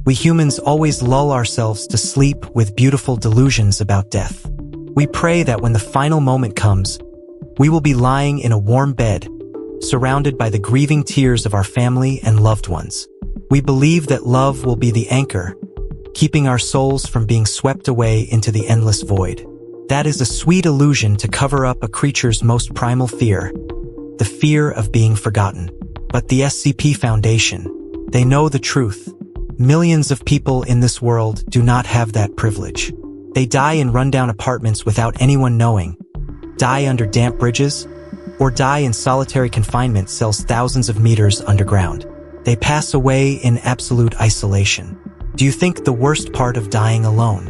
We humans always lull ourselves to sleep with beautiful delusions about death. We pray that when the final moment comes, we will be lying in a warm bed, surrounded by the grieving tears of our family and loved ones. We believe that love will be the anchor, keeping our souls from being swept away into the endless void. That is a sweet illusion to cover up a creature's most primal fear, the fear of being forgotten. But the SCP Foundation, they know the truth. Millions of people in this world do not have that privilege. They die in rundown apartments without anyone knowing, die under damp bridges, or die in solitary confinement cells thousands of meters underground. They pass away in absolute isolation. Do you think the worst part of dying alone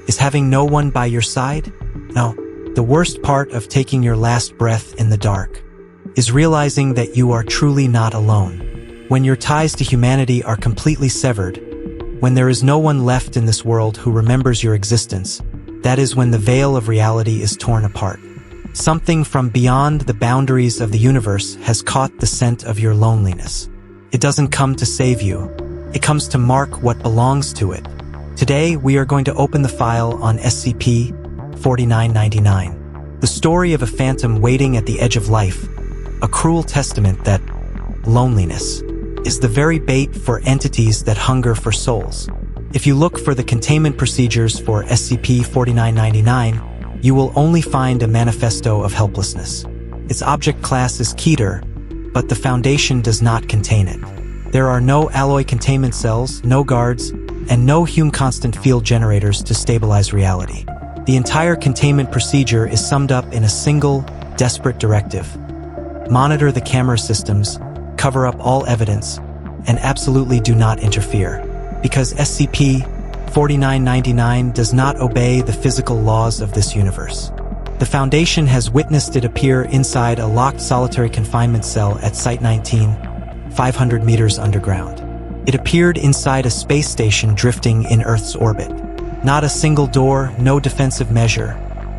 is having no one by your side? No. The worst part of taking your last breath in the dark is realizing that you are truly not alone. When your ties to humanity are completely severed, when there is no one left in this world who remembers your existence, that is when the veil of reality is torn apart. Something from beyond the boundaries of the universe has caught the scent of your loneliness. It doesn't come to save you. It comes to mark what belongs to it. Today, we are going to open the file on SCP-4999, the story of a phantom waiting at the edge of life, a cruel testament that loneliness is the very bait for entities that hunger for souls. If you look for the containment procedures for SCP-4999, you will only find a manifesto of helplessness. Its object class is Keter, but the Foundation does not contain it. There are no alloy containment cells, no guards, and no Hume constant field generators to stabilize reality. The entire containment procedure is summed up in a single, desperate directive. Monitor the camera systems, cover up all evidence, and absolutely do not interfere. Because SCP-4999 does not obey the physical laws of this universe. The Foundation has witnessed it appear inside a locked solitary confinement cell at Site-19, 500 meters underground. It appeared inside a space station drifting in Earth's orbit. Not a single door, no defensive measure,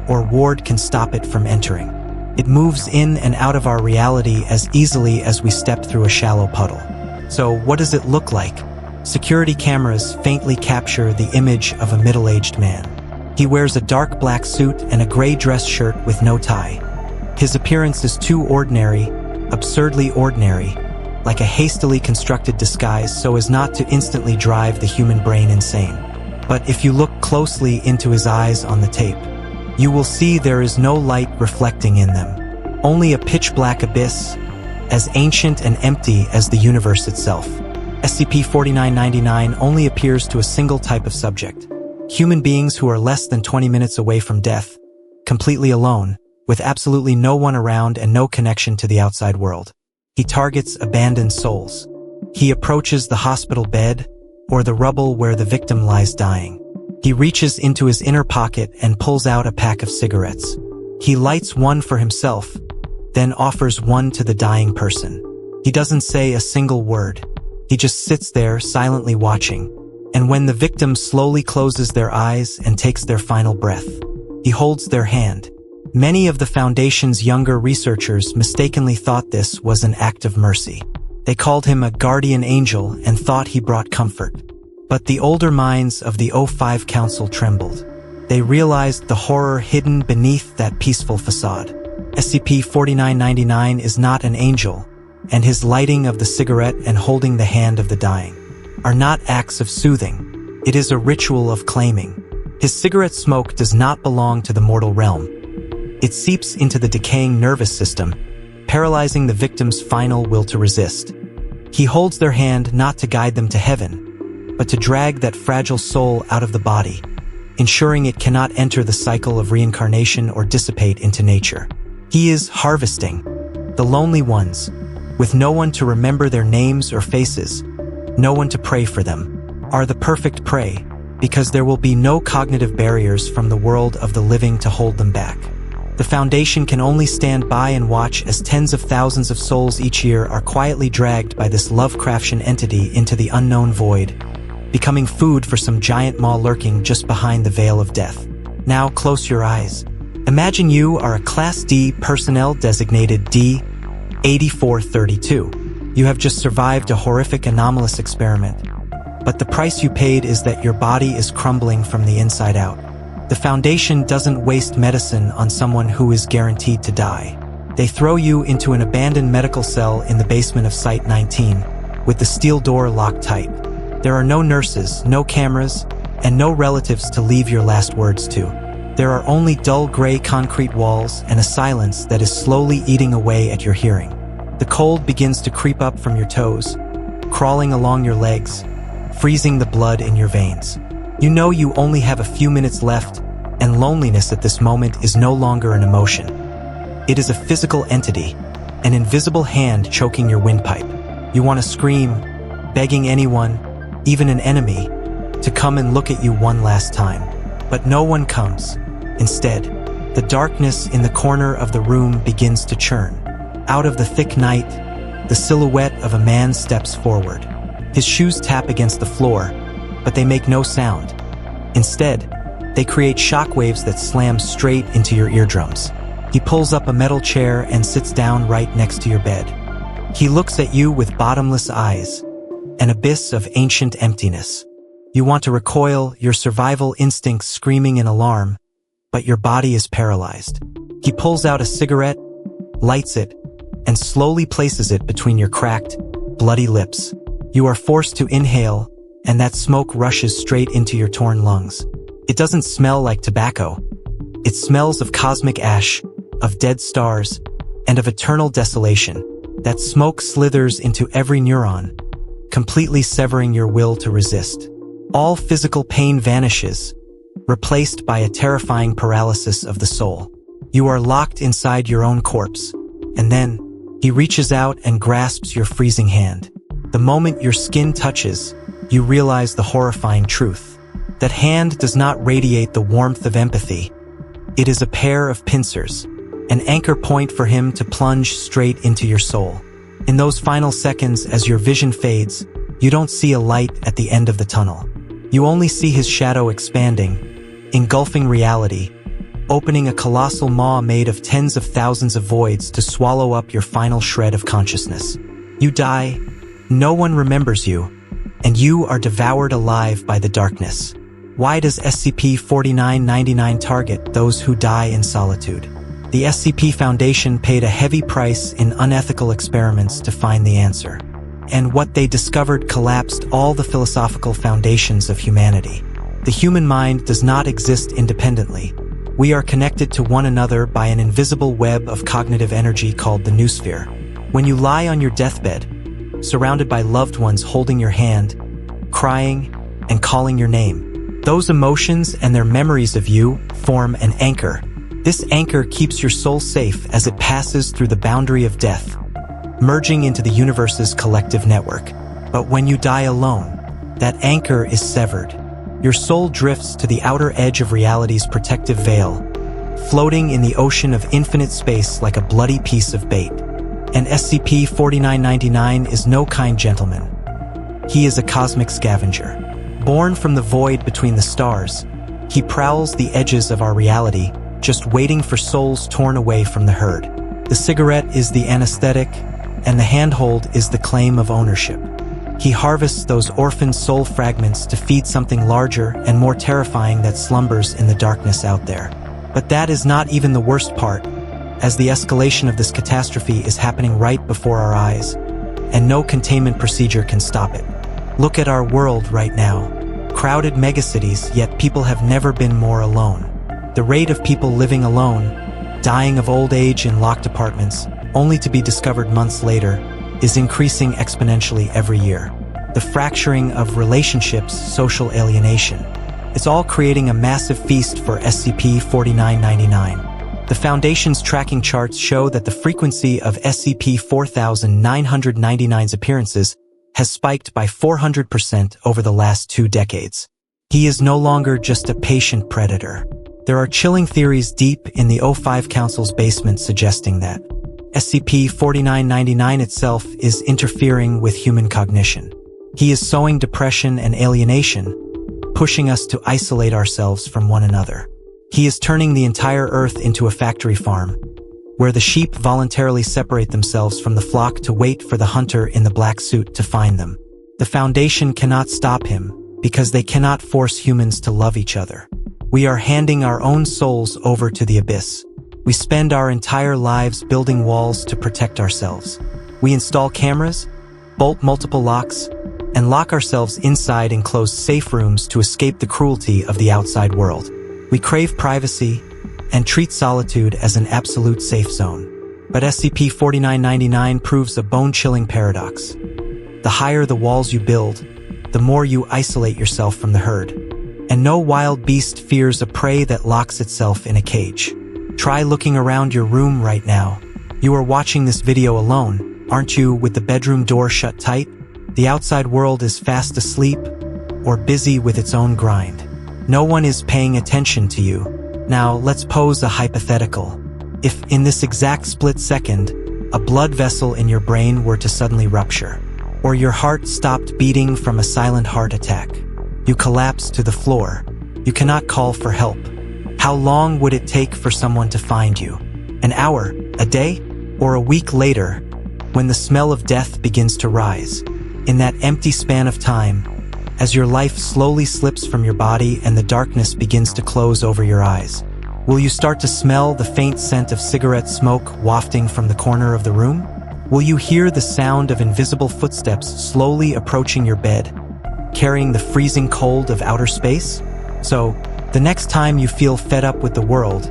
or ward can stop it from entering. It moves in and out of our reality as easily as we step through a shallow puddle. So what does it look like? Security cameras faintly capture the image of a middle-aged man. He wears a dark black suit and a gray dress shirt with no tie. His appearance is too ordinary, absurdly ordinary, like a hastily constructed disguise so as not to instantly drive the human brain insane. But if you look closely into his eyes on the tape, you will see there is no light reflecting in them. Only a pitch-black abyss, as ancient and empty as the universe itself. SCP-4999 only appears to a single type of subject. Human beings who are less than 20 minutes away from death, completely alone, with absolutely no one around and no connection to the outside world. He targets abandoned souls. He approaches the hospital bed or the rubble where the victim lies dying. He reaches into his inner pocket and pulls out a pack of cigarettes. He lights one for himself, then offers one to the dying person. He doesn't say a single word. He just sits there silently watching. And when the victim slowly closes their eyes and takes their final breath, he holds their hand. Many of the Foundation's younger researchers mistakenly thought this was an act of mercy. They called him a guardian angel and thought he brought comfort. But the older minds of the O5 Council trembled. They realized the horror hidden beneath that peaceful facade. SCP-4999 is not an angel, and his lighting of the cigarette and holding the hand of the dying are not acts of soothing. It is a ritual of claiming. His cigarette smoke does not belong to the mortal realm. It seeps into the decaying nervous system, paralyzing the victim's final will to resist. He holds their hand not to guide them to heaven, but to drag that fragile soul out of the body, ensuring it cannot enter the cycle of reincarnation or dissipate into nature. He is harvesting the lonely ones, with no one to remember their names or faces, no one to pray for them, are the perfect prey, because there will be no cognitive barriers from the world of the living to hold them back. The Foundation can only stand by and watch as tens of thousands of souls each year are quietly dragged by this Lovecraftian entity into the unknown void, becoming food for some giant maw lurking just behind the veil of death. Now close your eyes. Imagine you are a Class D personnel designated D-8432. You have just survived a horrific anomalous experiment. But the price you paid is that your body is crumbling from the inside out. The Foundation doesn't waste medicine on someone who is guaranteed to die. They throw you into an abandoned medical cell in the basement of Site 19, with the steel door locked tight. There are no nurses, no cameras, and no relatives to leave your last words to. There are only dull gray concrete walls and a silence that is slowly eating away at your hearing. The cold begins to creep up from your toes, crawling along your legs, freezing the blood in your veins. You know you only have a few minutes left, and loneliness at this moment is no longer an emotion. It is a physical entity, an invisible hand choking your windpipe. You want to scream, begging anyone, even an enemy, to come and look at you one last time. But no one comes. Instead, the darkness in the corner of the room begins to churn. Out of the thick night, the silhouette of a man steps forward. His shoes tap against the floor, but they make no sound. Instead, they create shockwaves that slam straight into your eardrums. He pulls up a metal chair and sits down right next to your bed. He looks at you with bottomless eyes, an abyss of ancient emptiness. You want to recoil, your survival instincts screaming in alarm, but your body is paralyzed. He pulls out a cigarette, lights it, and slowly places it between your cracked, bloody lips. You are forced to inhale, and that smoke rushes straight into your torn lungs. It doesn't smell like tobacco. It smells of cosmic ash, of dead stars, and of eternal desolation. That smoke slithers into every neuron, completely severing your will to resist. All physical pain vanishes, replaced by a terrifying paralysis of the soul. You are locked inside your own corpse, and then he reaches out and grasps your freezing hand. The moment your skin touches, you realize the horrifying truth. That hand does not radiate the warmth of empathy. It is a pair of pincers, an anchor point for him to plunge straight into your soul. In those final seconds, as your vision fades, you don't see a light at the end of the tunnel. You only see his shadow expanding, engulfing reality, opening a colossal maw made of tens of thousands of voids to swallow up your final shred of consciousness. You die, no one remembers you, and you are devoured alive by the darkness. Why does SCP-4999 target those who die in solitude? The SCP Foundation paid a heavy price in unethical experiments to find the answer. And what they discovered collapsed all the philosophical foundations of humanity. The human mind does not exist independently. We are connected to one another by an invisible web of cognitive energy called the noosphere. When you lie on your deathbed, surrounded by loved ones holding your hand, crying, and calling your name, those emotions and their memories of you form an anchor. This anchor keeps your soul safe as it passes through the boundary of death, merging into the universe's collective network. But when you die alone, that anchor is severed. Your soul drifts to the outer edge of reality's protective veil, floating in the ocean of infinite space like a bloody piece of bait. And SCP-4999 is no kind gentleman. He is a cosmic scavenger. Born from the void between the stars, he prowls the edges of our reality, just waiting for souls torn away from the herd. The cigarette is the anesthetic, and the handhold is the claim of ownership. He harvests those orphaned soul fragments to feed something larger and more terrifying that slumbers in the darkness out there. But that is not even the worst part, as the escalation of this catastrophe is happening right before our eyes, and no containment procedure can stop it. Look at our world right now. Crowded megacities, yet people have never been more alone. The rate of people living alone, dying of old age in locked apartments, only to be discovered months later, is increasing exponentially every year. The fracturing of relationships, social alienation. It's all creating a massive feast for SCP-4999. The Foundation's tracking charts show that the frequency of SCP-4999's appearances has spiked by 400% over the last 2 decades. He is no longer just a patient predator. There are chilling theories deep in the O5 Council's basement suggesting that SCP-4999 itself is interfering with human cognition. He is sowing depression and alienation, pushing us to isolate ourselves from one another. He is turning the entire Earth into a factory farm, where the sheep voluntarily separate themselves from the flock to wait for the hunter in the black suit to find them. The Foundation cannot stop him because they cannot force humans to love each other. We are handing our own souls over to the abyss. We spend our entire lives building walls to protect ourselves. We install cameras, bolt multiple locks, and lock ourselves inside enclosed safe rooms to escape the cruelty of the outside world. We crave privacy and treat solitude as an absolute safe zone. But SCP-4999 proves a bone-chilling paradox. The higher the walls you build, the more you isolate yourself from the herd. And no wild beast fears a prey that locks itself in a cage. Try looking around your room right now. You are watching this video alone, aren't you, with the bedroom door shut tight? The outside world is fast asleep or busy with its own grind. No one is paying attention to you. Now, let's pose a hypothetical. If, in this exact split second, a blood vessel in your brain were to suddenly rupture, or your heart stopped beating from a silent heart attack, you collapse to the floor. You cannot call for help. How long would it take for someone to find you? An hour, a day, or a week later, when the smell of death begins to rise? In that empty span of time, as your life slowly slips from your body and the darkness begins to close over your eyes, will you start to smell the faint scent of cigarette smoke wafting from the corner of the room? Will you hear the sound of invisible footsteps slowly approaching your bed, carrying the freezing cold of outer space? So, the next time you feel fed up with the world,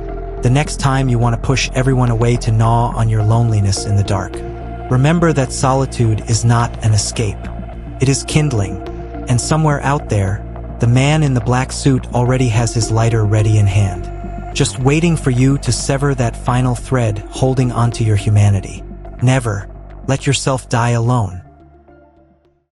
the next time you want to push everyone away to gnaw on your loneliness in the dark, remember that solitude is not an escape. It is kindling. And somewhere out there, the man in the black suit already has his lighter ready in hand, just waiting for you to sever that final thread holding onto your humanity. Never let yourself die alone.